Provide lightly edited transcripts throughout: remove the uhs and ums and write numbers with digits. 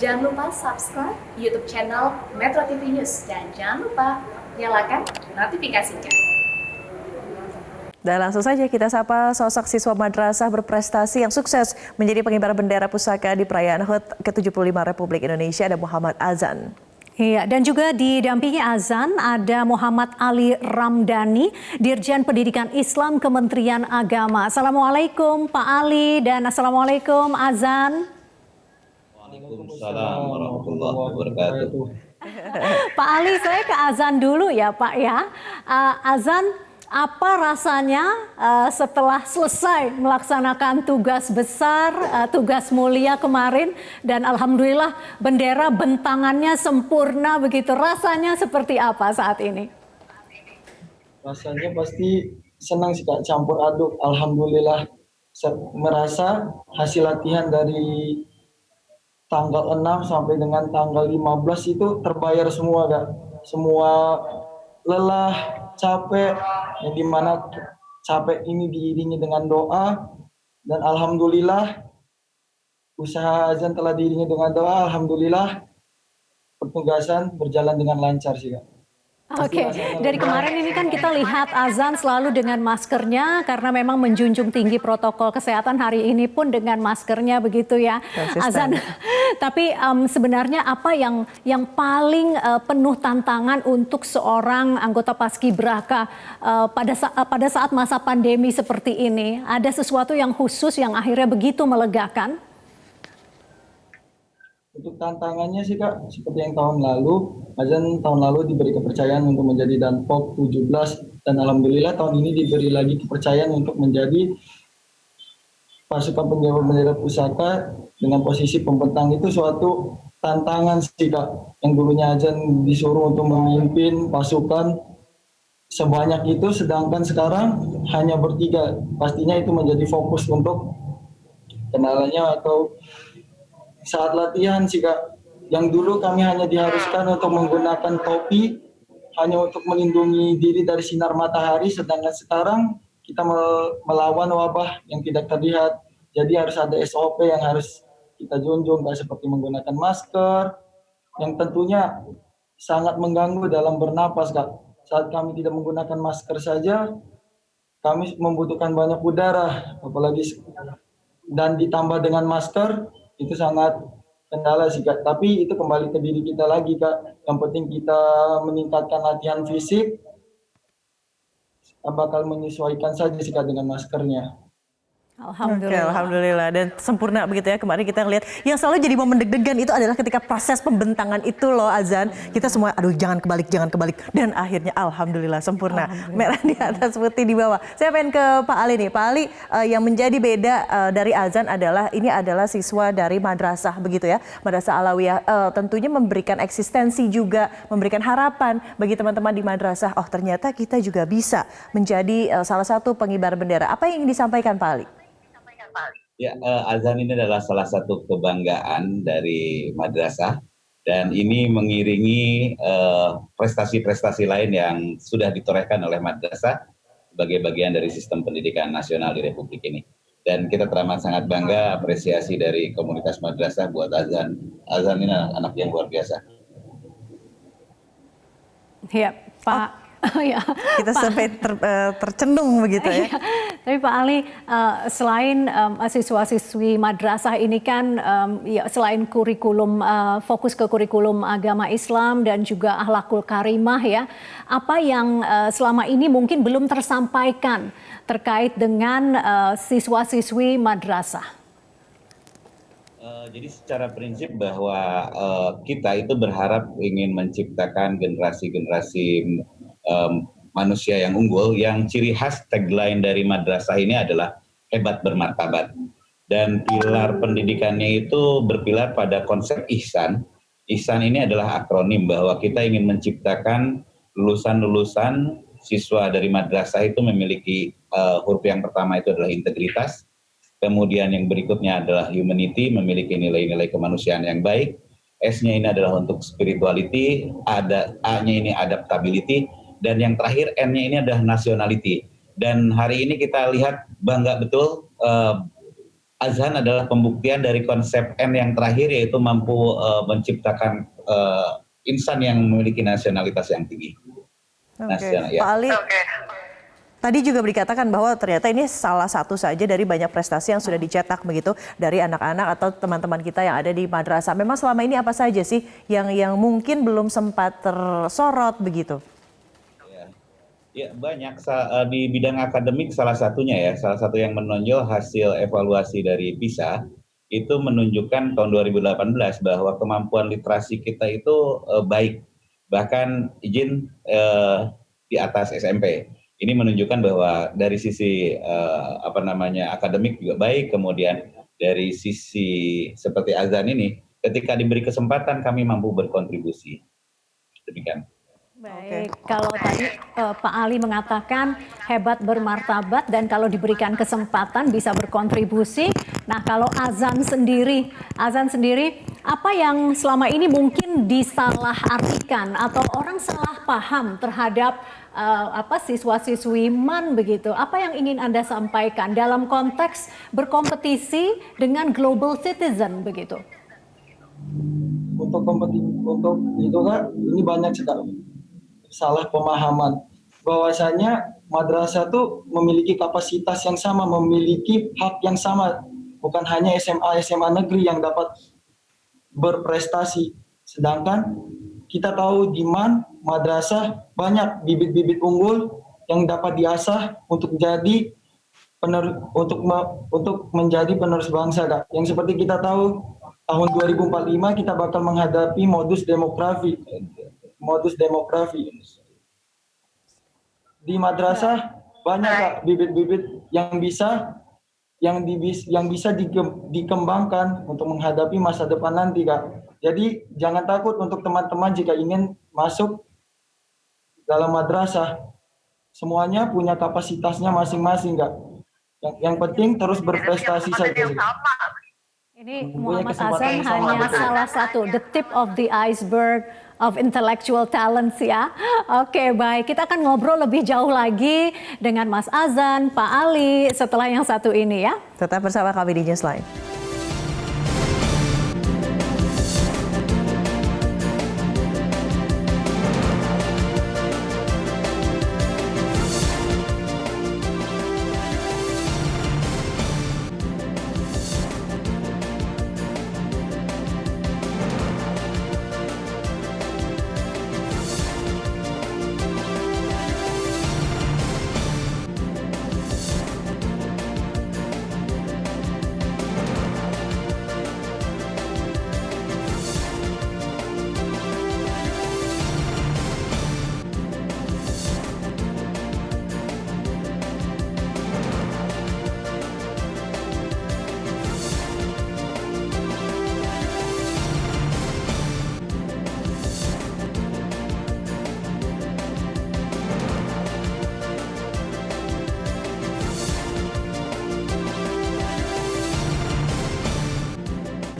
Jangan lupa subscribe YouTube channel Metro TV News dan jangan lupa nyalakan notifikasinya. Dan langsung saja kita sapa sosok siswa madrasah berprestasi yang sukses menjadi pengibar bendera pusaka di perayaan HUT ke-75 Republik Indonesia, ada Muhammad Azan. Iya, dan juga didampingi Azan ada Muhammad Ali Ramdhani, Dirjen Pendidikan Islam Kementerian Agama. Assalamualaikum Pak Ali dan Assalamualaikum Azan. Waalaikumsalam warahmatullahi wabarakatuh. Pak Ali, saya ke Azan dulu ya Pak ya. Azan, apa rasanya setelah selesai melaksanakan tugas besar, tugas mulia kemarin, dan alhamdulillah bendera bentangannya sempurna begitu. Rasanya seperti apa saat ini? Rasanya pasti senang sih Kak, campur aduk. Alhamdulillah merasa hasil latihan dari tanggal 6 sampai dengan tanggal 15 itu terbayar semua Kak. Semua lelah, capek, yang dimana capek ini diiringi dengan doa, dan alhamdulillah usaha azan telah diiringi dengan doa. Alhamdulillah petugasan berjalan dengan lancar sih Kak. Oke, dari kemarin ini kan kita lihat Azan selalu dengan maskernya karena memang menjunjung tinggi protokol kesehatan. Hari ini pun dengan maskernya begitu ya, Azan. Tapi sebenarnya apa yang paling penuh tantangan untuk seorang anggota Paskibraka pada saat masa pandemi seperti ini? Ada sesuatu yang khusus yang akhirnya begitu melegakan? Untuk tantangannya sih Kak, seperti yang tahun lalu, Azan tahun lalu diberi kepercayaan untuk menjadi Danpok 17, dan alhamdulillah tahun ini diberi lagi kepercayaan untuk menjadi pasukan pengibar bendera pusaka dengan posisi pembentang. Itu suatu tantangan sih Kak, yang dulunya Azan disuruh untuk memimpin pasukan sebanyak itu, sedangkan sekarang hanya bertiga. Pastinya itu menjadi fokus untuk kenalannya atau saat latihan sih Kak. Yang dulu kami hanya diharuskan untuk menggunakan topi hanya untuk melindungi diri dari sinar matahari, sedangkan sekarang kita melawan wabah yang tidak terlihat. Jadi harus ada SOP yang harus kita junjung, kayak seperti menggunakan masker yang tentunya sangat mengganggu dalam bernapas Kak. Saat kami tidak menggunakan masker saja kami membutuhkan banyak udara, apalagi dan ditambah dengan masker itu sangat kendala sih Kak. Tapi itu kembali ke diri kita lagi Kak. Yang penting kita meningkatkan latihan fisik, bakal menyesuaikan saja sih Kak dengan maskernya. Alhamdulillah. Oke, alhamdulillah, dan sempurna begitu ya. Kemarin kita ngelihat yang selalu jadi momen deg-degan itu adalah ketika proses pembentangan itu loh Azan. Kita semua aduh jangan kebalik, dan akhirnya alhamdulillah sempurna. Merah di atas putih di bawah. Saya pengen ke Pak Ali nih. Pak Ali, yang menjadi beda dari Azan adalah ini adalah siswa dari madrasah begitu ya. Madrasah Alawiyah tentunya memberikan eksistensi juga, memberikan harapan bagi teman-teman di madrasah. Oh, ternyata kita juga bisa menjadi salah satu pengibar bendera. Apa yang ingin disampaikan Pak Ali? Ya, azan ini adalah salah satu kebanggaan dari madrasah, dan ini mengiringi prestasi-prestasi lain yang sudah ditorehkan oleh madrasah sebagai bagian dari sistem pendidikan nasional di Republik ini. Dan kita teramat sangat bangga apresiasi dari komunitas madrasah buat Azan. Azan ini anak yang luar biasa. Ya, Pak. Ya, kita sampai tercenung begitu ya. Tapi Pak Ali, selain siswa-siswi madrasah ini kan ya, selain kurikulum fokus ke kurikulum agama Islam dan juga akhlakul karimah ya, apa yang selama ini mungkin belum tersampaikan terkait dengan siswa-siswi madrasah? Jadi secara prinsip bahwa kita itu berharap ingin menciptakan generasi-generasi manusia yang unggul, yang ciri khas tagline dari madrasah ini adalah hebat bermartabat. Dan pilar pendidikannya itu berpilar pada konsep ihsan. Ihsan ini adalah akronim bahwa kita ingin menciptakan lulusan-lulusan siswa dari madrasah itu memiliki huruf yang pertama itu adalah integritas, kemudian yang berikutnya adalah humanity, memiliki nilai-nilai kemanusiaan yang baik, S-nya ini adalah untuk spirituality, ada A-nya ini adaptability, dan yang terakhir N-nya ini adalah nationality. Dan hari ini kita lihat bangga betul azan adalah pembuktian dari konsep N yang terakhir, yaitu mampu menciptakan insan yang memiliki nasionalitas yang tinggi. Pak Ali, tadi juga dikatakan bahwa ternyata ini salah satu saja dari banyak prestasi yang sudah dicetak begitu dari anak-anak atau teman-teman kita yang ada di madrasah. Memang selama ini apa saja sih yang mungkin belum sempat tersorot begitu? Ya, banyak di bidang akademik, salah satunya ya, salah satu yang menonjol hasil evaluasi dari PISA itu menunjukkan tahun 2018 bahwa kemampuan literasi kita itu baik, bahkan izin di atas SMP. Ini menunjukkan bahwa dari sisi akademik juga baik, kemudian dari sisi seperti azan ini, ketika diberi kesempatan kami mampu berkontribusi. Demikian. Baik, kalau tadi Pak Ali mengatakan hebat bermartabat dan kalau diberikan kesempatan bisa berkontribusi. Nah, kalau azan sendiri apa yang selama ini mungkin disalahartikan atau orang salah paham terhadap siswa-siswi MAN begitu? Apa yang ingin Anda sampaikan dalam konteks berkompetisi dengan global citizen begitu? Untuk itu Kak, ini banyak sekali salah pemahaman bahwasanya madrasah tuh memiliki kapasitas yang sama, memiliki hak yang sama, bukan hanya SMA negeri yang dapat berprestasi. Sedangkan kita tahu di MAN madrasah banyak bibit-bibit unggul yang dapat diasah untuk menjadi penerus bangsa, Kak. Yang seperti kita tahu tahun 2045 kita bakal menghadapi modus demografi. Di madrasah banyak Kak bibit-bibit yang bisa dikembangkan untuk menghadapi masa depan nanti, Kak. Jadi jangan takut untuk teman-teman jika ingin masuk dalam madrasah. Semuanya punya kapasitasnya masing-masing, Kak. Yang penting terus berprestasi saja. Ini Muhammad Azan hanya salah satu, the tip of the iceberg of intellectual talents ya. Oke, baik. Kita akan ngobrol lebih jauh lagi dengan Mas Azan, Pak Ali setelah yang satu ini ya. Tetap bersama kami di Newsline.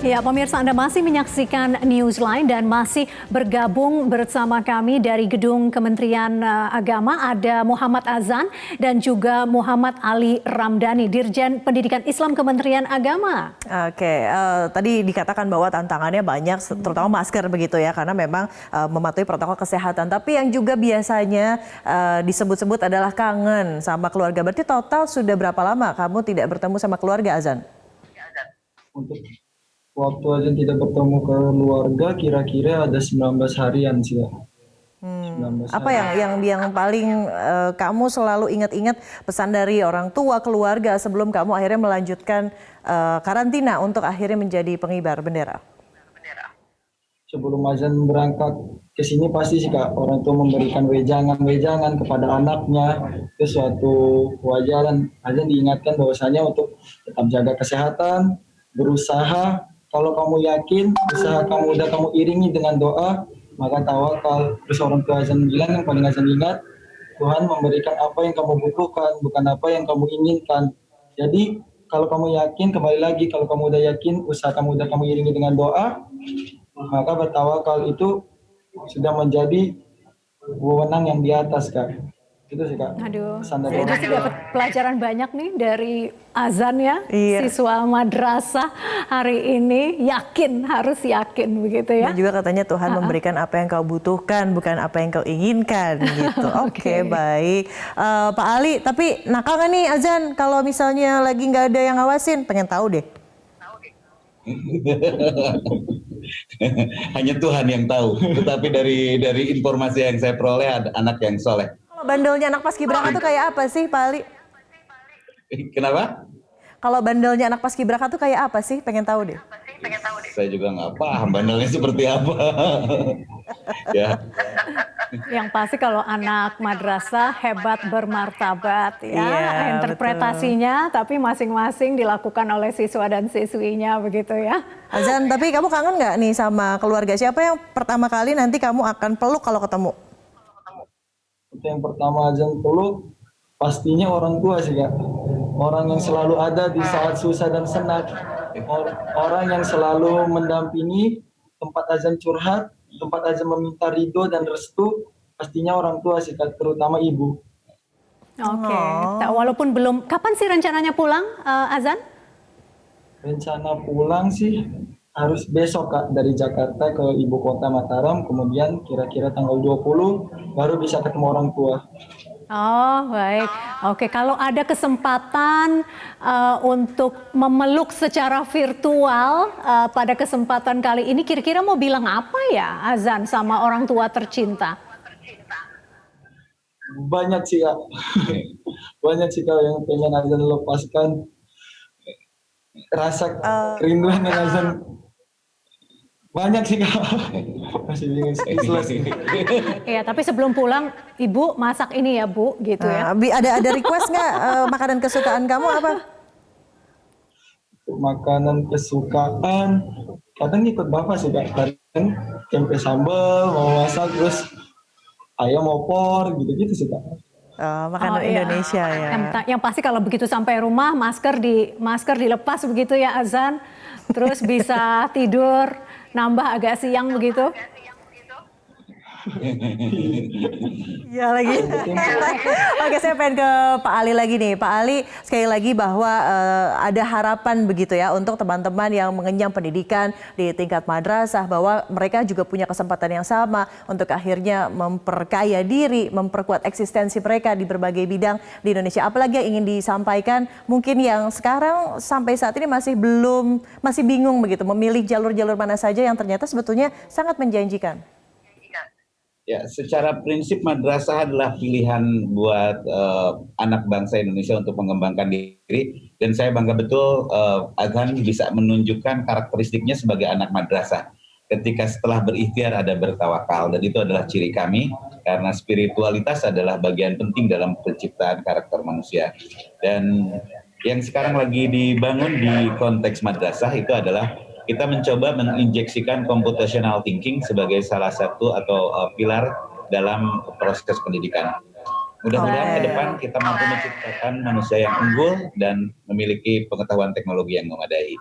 Ya, pemirsa, Anda masih menyaksikan Newsline dan masih bergabung bersama kami dari Gedung Kementerian Agama. Ada Muhammad Azan dan juga Muhammad Ali Ramdhani, Dirjen Pendidikan Islam Kementerian Agama. Oke, tadi dikatakan bahwa tantangannya banyak, terutama masker begitu ya, karena memang mematuhi protokol kesehatan. Tapi yang juga biasanya disebut-sebut adalah kangen sama keluarga. Berarti total sudah berapa lama kamu tidak bertemu sama keluarga, Azan? Untuk waktu Azan tidak bertemu keluarga kira-kira ada 19 harian sih. 19 Apa yang paling kamu selalu ingat-ingat pesan dari orang tua, keluarga sebelum kamu akhirnya melanjutkan karantina untuk akhirnya menjadi pengibar bendera? Sebelum Azan berangkat ke sini pasti sih Kak, orang tua memberikan wejangan kepada anaknya. Itu suatu kewajaran. Azan diingatkan bahwasanya untuk tetap jaga kesehatan, berusaha. Kalau kamu yakin, usaha kamu udah kamu iringi dengan doa, maka tawakal. Terus orang tua Azan bilang yang paling Azan ingat, Tuhan memberikan apa yang kamu butuhkan, bukan apa yang kamu inginkan. Jadi kalau kamu yakin, kembali lagi, kalau kamu udah yakin, usaha kamu udah kamu iringi dengan doa, maka bertawakal itu sudah menjadi wewenang yang di atas, Kak. Itu sih Kak. Aduh, Pesan dari itu orang sih tua. dapat pelajaran banyak nih dari Azan ya, Iya. siswa madrasah hari ini harus yakin begitu ya. Dan juga katanya Tuhan memberikan apa yang kau butuhkan, bukan apa yang kau inginkan gitu. Oke, baik. Pak Ali, tapi nakal nggak nih Azan kalau misalnya lagi nggak ada yang ngawasin? Pengen tahu deh. Hanya Tuhan yang tahu. Tetapi dari informasi yang saya peroleh, ada anak yang soleh. Kalau bandelnya anak paskibraka tuh kayak apa sih, Pak Ali? Kenapa? Kalau bandelnya anak paskibraka tuh kayak apa sih? Pengen tahu deh. Saya juga nggak paham bandelnya seperti apa. Ya. Yang pasti kalau anak madrasah hebat bermartabat ya, Iya, interpretasinya tapi masing-masing dilakukan oleh siswa dan siswinya begitu ya. Azan, tapi kamu kangen nggak nih sama keluarga? Siapa yang pertama kali nanti kamu akan peluk kalau ketemu? Itu yang pertama Azan peluk pastinya orang tua sih Kak. Orang yang selalu ada di saat susah dan senang. Orang yang selalu mendampingi tempat Azan curhat, tempat Azan meminta ridho dan restu, pastinya orang tua sih Kak, terutama ibu. Oke, walaupun belum, kapan sih rencananya pulang Azan? Rencana pulang sih harus besok Kak, dari Jakarta ke ibu kota Mataram, kemudian kira-kira tanggal 20 baru bisa ketemu orang tua. Oh baik, oke, kalau ada kesempatan untuk memeluk secara virtual pada kesempatan kali ini, kira-kira mau bilang apa ya Azan sama orang tua tercinta? Banyak sih Kak, banyak sih Kak yang pengen Azan lepaskan rasa kerinduan yang Azan. Banyak sih Kak, masih bingung speechless. Iya, tapi sebelum pulang, Ibu masak ini ya Bu, gitu ya. Ada request nggak makanan kesukaan kamu apa? Makanan kesukaan kadang ikut bapak sih Kak, kadang tempe sambal mau masak terus ayam opor gitu-gitu sih Kak. Makanan iya. Indonesia ya. Yang pasti kalau begitu sampai rumah masker dilepas begitu ya Azan, terus bisa tidur nambah agak siang begitu. Iya lagi. Oke, saya pengen ke Pak Ali lagi nih. Pak Ali, sekali lagi bahwa ada harapan begitu ya untuk teman-teman yang mengenyam pendidikan di tingkat madrasah, bahwa mereka juga punya kesempatan yang sama untuk akhirnya memperkaya diri, memperkuat eksistensi mereka di berbagai bidang di Indonesia. Apalagi yang ingin disampaikan mungkin yang sekarang sampai saat ini masih bingung begitu memilih jalur-jalur mana saja yang ternyata sebetulnya sangat menjanjikan. Ya, secara prinsip madrasah adalah pilihan buat anak bangsa Indonesia untuk mengembangkan diri, dan saya bangga betul Azan bisa menunjukkan karakteristiknya sebagai anak madrasah. Ketika setelah berikhtiar ada bertawakal, dan itu adalah ciri kami, karena spiritualitas adalah bagian penting dalam penciptaan karakter manusia. Dan yang sekarang lagi dibangun di konteks madrasah itu adalah kita mencoba menginjeksikan computational thinking sebagai salah satu atau pilar dalam proses pendidikan. Mudah-mudahan ke depan kita mampu menciptakan manusia yang unggul dan memiliki pengetahuan teknologi yang memadai.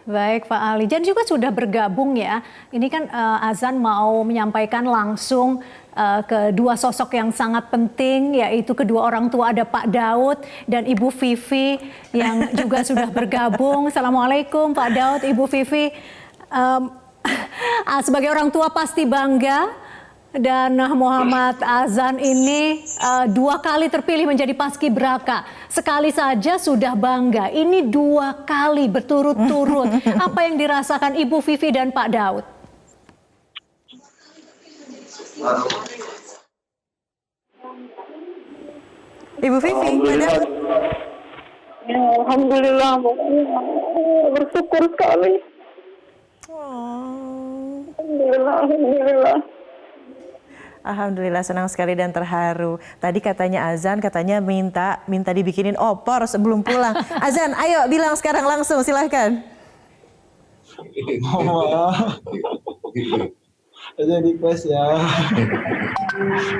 Baik Pak Ali, dan juga sudah bergabung ya. Ini kan Azan mau menyampaikan langsung kedua sosok yang sangat penting, yaitu kedua orang tua, ada Pak Daud dan Ibu Vivi yang juga sudah bergabung. Assalamualaikum Pak Daud, Ibu Vivi. Sebagai orang tua pasti bangga. Dan Muhammad Azan ini 2 kali terpilih menjadi paskibraka. Sekali saja sudah bangga. Ini 2 kali berturut-turut. Apa yang dirasakan Ibu Vivi dan Pak Daud? Ibu Vivi, Pak Daud. Ya, alhamdulillah, bersyukur sekali. Alhamdulillah. Alhamdulillah, senang sekali dan terharu. Tadi katanya Azan minta dibikinin opor sebelum pulang. Azan, ayo bilang sekarang langsung, silahkan. Mama, aja request ya.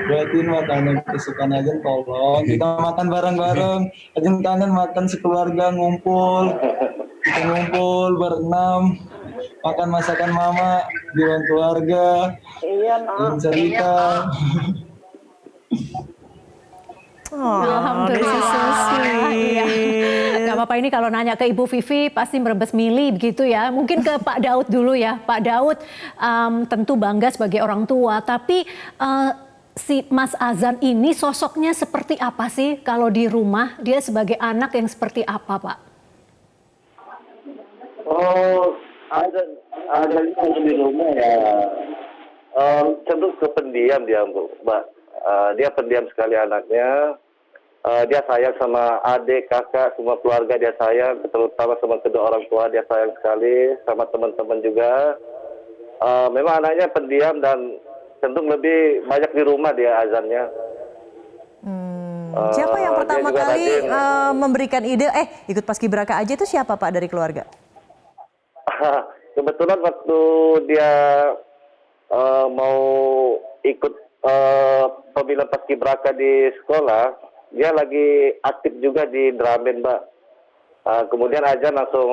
Buatin makanan kesukaan Azan, tolong. Kita makan bareng-bareng. Azan kangen makan sekeluarga ngumpul. Kita ngumpul berenam. Makan masakan mama di ruang keluarga. Iya, nak. Cerita. Alhamdulillah. so sweet. Iya. Gak apa-apa, ini kalau nanya ke Ibu Vivi pasti merebes milih begitu ya. Mungkin ke Pak Daud dulu ya. Pak Daud tentu bangga sebagai orang tua, tapi si Mas Azan ini sosoknya seperti apa sih kalau di rumah? Dia sebagai anak yang seperti apa, Pak? Oh, ada di rumah ya. Cenderung kependiam dia, Mbak. Dia pendiam sekali anaknya. Dia sayang sama adik, kakak, semua keluarga dia sayang, terutama sama kedua orang tua dia sayang sekali, sama teman-teman juga. Memang anaknya pendiam dan cenderung lebih banyak di rumah dia azannya. Siapa yang pertama dia juga kali rajin. memberikan ide, ikut paskibraka aja itu siapa Pak dari keluarga? Kebetulan waktu dia mau ikut pemilihan paskibraka di sekolah, dia lagi aktif juga di drum band, Mbak. Kemudian Azan langsung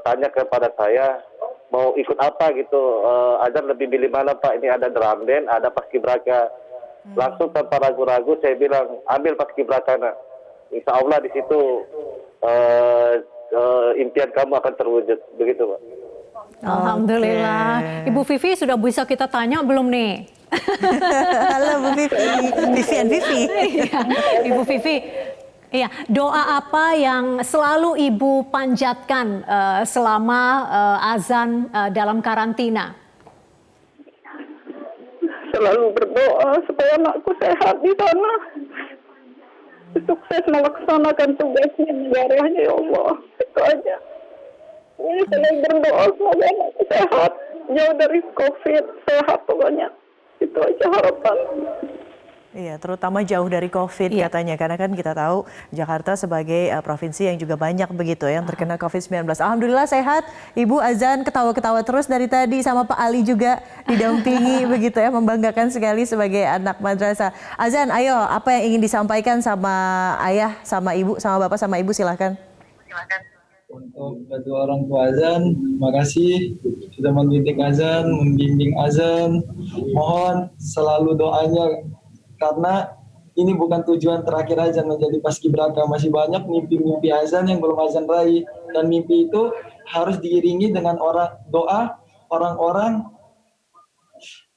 tanya kepada saya, mau ikut apa gitu. Azan lebih pilih mana, Pak? Ini ada drum band, ada paskibraka. Langsung tanpa ragu-ragu saya bilang, ambil paskibraka, nak. Insya Allah di situ impian kamu akan terwujud, begitu, Pak. Alhamdulillah. Ibu Vivi sudah bisa kita tanya belum nih? Halo Bu Vivi, Vivian Vivi. Iya, Ibu Vivi. Iya, doa apa yang selalu Ibu panjatkan selama azan dalam karantina? Selalu berdoa supaya anakku sehat di sana. Sukses melaksanakan tugasnya negaranya, ya Allah. Itu aja. Ini selalu berdoa semoga anakku sehat. Jauh dari COVID, sehat pokoknya. Itu aja harapan. Iya, terutama jauh dari COVID katanya, karena kan kita tahu Jakarta sebagai provinsi yang juga banyak begitu yang terkena COVID-19. Alhamdulillah sehat, Ibu Azan ketawa-ketawa terus dari tadi, sama Pak Ali juga didampingi begitu ya, membanggakan sekali sebagai anak madrasah. Azan, ayo apa yang ingin disampaikan sama ayah, sama ibu, sama bapak, sama ibu, silahkan. Untuk kedua orang tua Azan, makasih sudah mendidik Azan, membimbing Azan. Mohon selalu doanya, karena ini bukan tujuan terakhir Azan menjadi paskibraka. Masih banyak mimpi-mimpi Azan yang belum Azan raih. Dan mimpi itu harus diiringi dengan doa orang-orang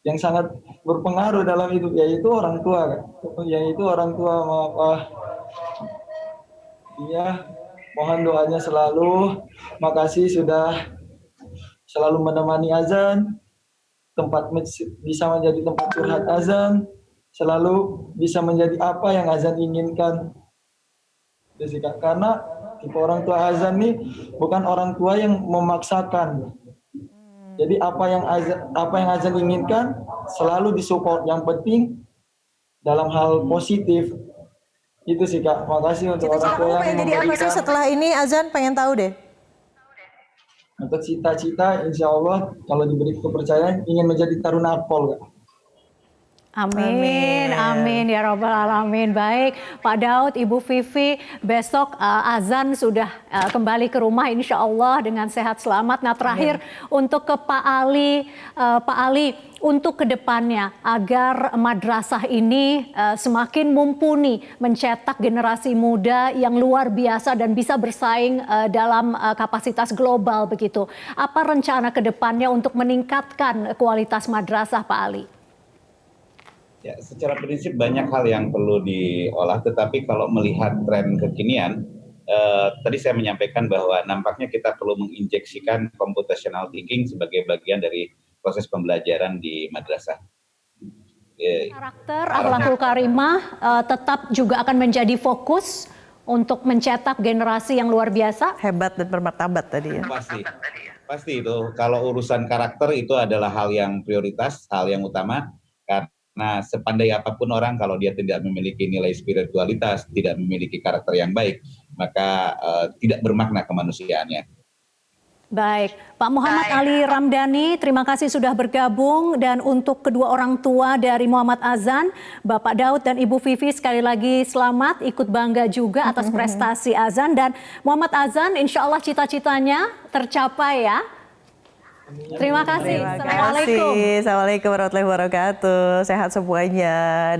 yang sangat berpengaruh dalam hidup, yaitu orang tua. Yaitu orang tua, maaf. Iya, mohon doanya selalu. Makasih sudah selalu menemani Azan. Bisa menjadi tempat curhat Azan. Selalu bisa menjadi apa yang Azan inginkan. Jessica, karena tipe orang tua Azan nih bukan orang tua yang memaksakan. Jadi apa yang Azan inginkan selalu disupport. Yang penting dalam hal positif. Itu sih Kak. Makasih untuk orang tua yang Pengen jadi apa sih setelah ini Azan, pengen tahu deh. Untuk cita-cita, insya Allah kalau diberi kepercayaan ingin menjadi taruna Akpol, Kak. Amin, amin ya Rabbal Alamin. Baik, Pak Daud, Ibu Vivi, besok azan sudah kembali ke rumah insya Allah dengan sehat selamat. Nah terakhir untuk ke Pak Ali, untuk kedepannya agar madrasah ini semakin mumpuni mencetak generasi muda yang luar biasa dan bisa bersaing dalam kapasitas global begitu. Apa rencana kedepannya untuk meningkatkan kualitas madrasah, Pak Ali? Ya, secara prinsip banyak hal yang perlu diolah, tetapi kalau melihat tren kekinian, tadi saya menyampaikan bahwa nampaknya kita perlu menginjeksikan computational thinking sebagai bagian dari proses pembelajaran di madrasah. Karakter akhlakul karimah tetap juga akan menjadi fokus untuk mencetak generasi yang luar biasa. Hebat dan bermartabat tadi ya. Pasti itu. Kalau urusan karakter itu adalah hal yang prioritas, hal yang utama. Karena sepandai apapun orang, kalau dia tidak memiliki nilai spiritualitas, tidak memiliki karakter yang baik, maka tidak bermakna kemanusiaannya. Baik, Pak Muhammad Ali Ramdhani, terima kasih sudah bergabung. Dan untuk kedua orang tua dari Muhammad Azan, Bapak Daud dan Ibu Vivi, sekali lagi selamat, ikut bangga juga atas prestasi Azan. Dan Muhammad Azan, insya Allah cita-citanya tercapai ya. Terima kasih. Assalamualaikum. Assalamualaikum warahmatullahi wabarakatuh. Sehat semuanya.